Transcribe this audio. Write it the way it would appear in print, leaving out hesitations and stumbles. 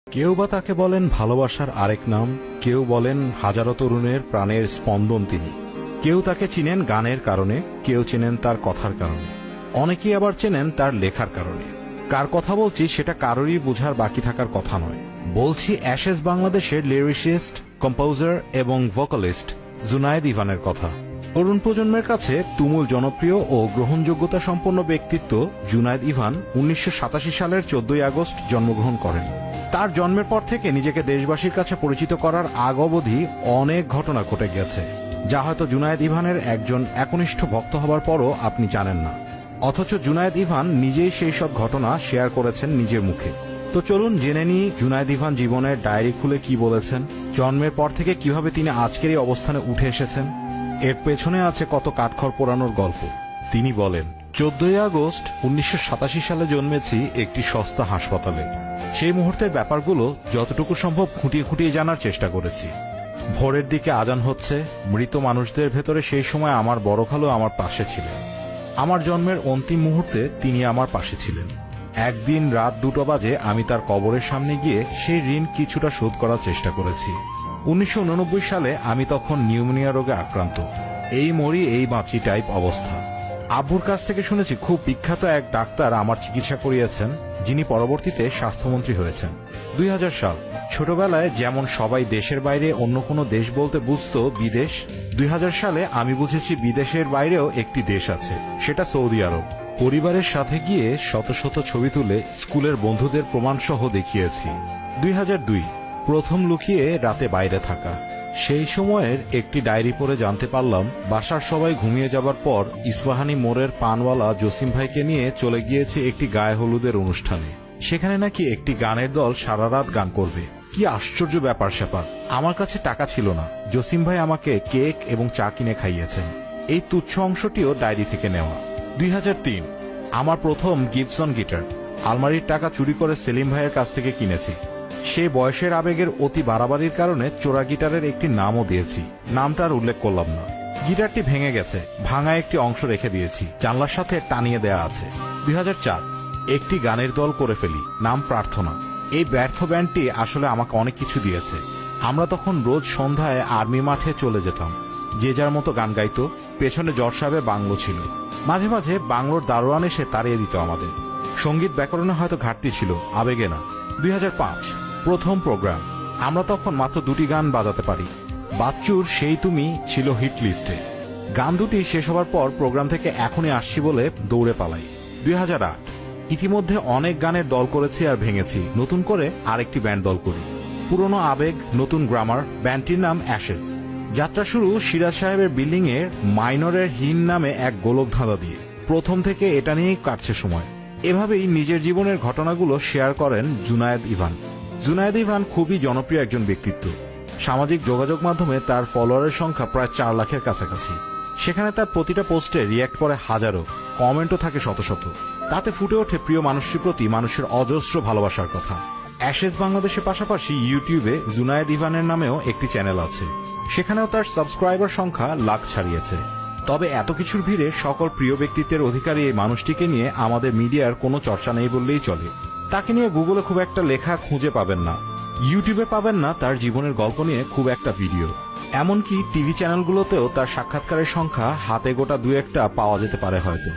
কেউ বা তাকে বলেন ভালোবাসার আরেক নাম, কেউ বলেন হাজারো তরুণের প্রাণের স্পন্দন তিনি। কেউ তাকে চিনেন গানের কারণে, কেউ চেনেন তার কথার কারণে, অনেকেই আবার চেনেন তার লেখার কারণে। কার কথা বলছি সেটা কারোরই বোঝার বাকি থাকার কথা নয়। বলছি অ্যাশেজ বাংলাদেশের লিরিসিস্ট, কম্পোজার এবং ভোকালিস্ট জুনায়েদ ইভানের কথা। তরুণ প্রজন্মের কাছে তুমুল জনপ্রিয় ও গ্রহণযোগ্যতা সম্পন্ন ব্যক্তিত্ব জুনায়েদ ইভান 1987 সালের 14 আগস্ট জন্মগ্রহণ করেন। তার জন্মের পর থেকে নিজেকে দেশবাসীর কাছে পরিচিত করার আগ অবধি অনেক ঘটনা ঘটে গেছে, যা হয়তো জুনায়েদ ইভানের একজন একনিষ্ঠ ভক্ত হবার পরও আপনি জানেন না। অথচ জুনায়েদ ইভান নিজেই সেই সব ঘটনা শেয়ার করেছেন নিজের মুখে। তো চলুন জেনে নিই জুনায়েদ ইভান জীবনের ডায়েরি খুলে কি বলেছেন, জন্মের পর থেকে কিভাবে তিনি আজকের এই অবস্থানে উঠে এসেছেন। এর পেছনে আছে কত কাঠখড় পোড়ানোর গল্প। তিনি বলেন, 14 আগস্ট 1987 সালে জন্মেছি একটি সস্তা হাসপাতালে। সেই মুহূর্তের ব্যাপারগুলো যতটুকু সম্ভব খুঁটিয়ে খুঁটিয়ে জানার চেষ্টা করেছি। ভোরের দিকে আজান হচ্ছে, মৃত মানুষদের ভেতরে সেই সময় আমার বড় খালু আমার পাশে ছিলেন। আমার জন্মের অন্তিম মুহূর্তে তিনি আমার পাশে ছিলেন। একদিন রাত 2টা বাজে আমি তার কবরের সামনে গিয়ে সেই ঋণ কিছুটা শোধ করার চেষ্টা করেছি। 1989 সালে আমি তখন নিউমোনিয়া রোগে আক্রান্ত। এই মরি এই বাঁচি টাইপ অবস্থা। আব্বুর কাছ থেকে শুনেছি খুব বিখ্যাত এক ডাক্তার আমার চিকিৎসা করিয়েছেন, যিনি পরবর্তীতে স্বাস্থ্যমন্ত্রী হয়েছেন। 2000 সাল। ছোটবেলায় যেমন সবাই দেশের বাইরে অন্য কোনো দেশ বলতে বুঝতো বিদেশ, 2000 সালে আমি বুঝেছি বিদেশের বাইরেও একটি দেশ আছে, সেটা সৌদি আরব। পরিবারের সাথে গিয়ে শত শত ছবি তুলে স্কুলের বন্ধুদের প্রমাণসহ দেখিয়েছি। 2002। প্রথম লুকিয়ে রাতে বাইরে থাকা। সেই সময়ের একটি ডায়েরি পড়ে জানতে পারলাম বাসার সবাই ঘুমিয়ে যাবার পর ইস্পাহানি মোড়ের পানওয়ালা জসিম ভাইকে নিয়ে চলে গিয়েছে একটি গায়ে হলুদের অনুষ্ঠানে। সেখানে নাকি একটি গানের দল সারা রাত গান করবে। কি আশ্চর্য ব্যাপার স্যাপার। আমার কাছে টাকা ছিল না, জসিম ভাই আমাকে কেক এবং চা কিনে খাইয়েছেন। এই তুচ্ছ অংশটিও ডায়েরি থেকে নেওয়া। 2003। আমার প্রথম গিবসন গিটার আলমারির টাকা চুরি করে সেলিম ভাইয়ের কাছ থেকে কিনেছি। সেই বয়সের আবেগের অতি বাড়াবাড়ির কারণে চোরা গিটারের একটি নামও দিয়েছি, নামটা আর উল্লেখ করলাম না। গিটারটি ভেঙে গেছে, ভাঙা একটি অংশ রেখে দিয়েছি, জানলার সাথে টানিয়ে দেয়া আছে। 2004। একটি গানের দল করে ফেলি, নাম প্রার্থনা। এই ব্যর্থ ব্যান্ডটি আসলে আমাকে অনেক কিছু দিয়েছে। আমরা তখন রোজ সন্ধ্যায় আর্মি মাঠে চলে যেতাম, যে যার মতো গান গাইতো। পেছনে জজ সাহেবের বাংলো ছিল, মাঝে মাঝে বাংলোর দারোয়ান এসে তাড়িয়ে দিত আমাদের। সঙ্গীত ব্যাকরণে হয়তো ঘাটতি ছিল, আবেগে না। 2005। প্রথম প্রোগ্রাম। আমরা তখন মাত্র 2টি গান বাজাতে পারি। বাচ্চুর সেই তুমি ছিল হিট লিস্টে। গান দুটি শেষ হবার পর প্রোগ্রাম থেকে এখনই আসছি বলে দৌড়ে পালাই। 2008। ইতিমধ্যে অনেক গানের দল করেছি আর ভেঙেছি, নতুন করে আরেকটি ব্যান্ড দল করি। পুরনো আবেগ, নতুন গ্রামার। ব্যান্ডটির নাম অ্যাশেজ। যাত্রা শুরু সিরাজ সাহেবের বিল্ডিং এর মাইনরের হিন নামে এক গোলক ধাঁধা দিয়ে। প্রথম থেকে এটা নিয়েই কাটছে সময়। এভাবেই নিজের জীবনের ঘটনাগুলো শেয়ার করেন জুনায়েদ ইভান। জুনায়েদ ইভান খুবই জনপ্রিয় একজন ব্যক্তিত্ব। সামাজিক যোগাযোগ মাধ্যমে তার ফলোয়ারের সংখ্যা প্রায় 4 লাখের কাছাকাছি। সেখানে তার প্রতিটা পোস্টে রিয়্যাক্ট করে হাজারো, কমেন্টও থাকে শত শত। তাতে ফুটে ওঠে প্রিয় মানুষটির প্রতি মানুষের অজস্র ভালোবাসার কথা। অ্যাশেজ বাংলাদেশের পাশাপাশি ইউটিউবে জুনায়েদ ইভানের নামেও একটি চ্যানেল আছে, সেখানেও তার সাবস্ক্রাইবার সংখ্যা লাখ ছাড়িয়েছে। তবে এত কিছুর ভিড়ে সকল প্রিয় ব্যক্তিত্বের অধিকারী এই মানুষটিকে নিয়ে আমাদের মিডিয়ার কোনো চর্চা নেই বললেই চলে। তাকে নিয়ে গুগলে খুব একটা লেখা খুঁজে পাবেন না, ইউটিউবে পাবেন না তার জীবনের গল্প নিয়ে খুব একটা ভিডিও। এমনকি টিভি চ্যানেলগুলোতেও তার সাক্ষাৎকারের সংখ্যা হাতে গোটা 2-1টা পাওয়া যেতে পারে হয়তো।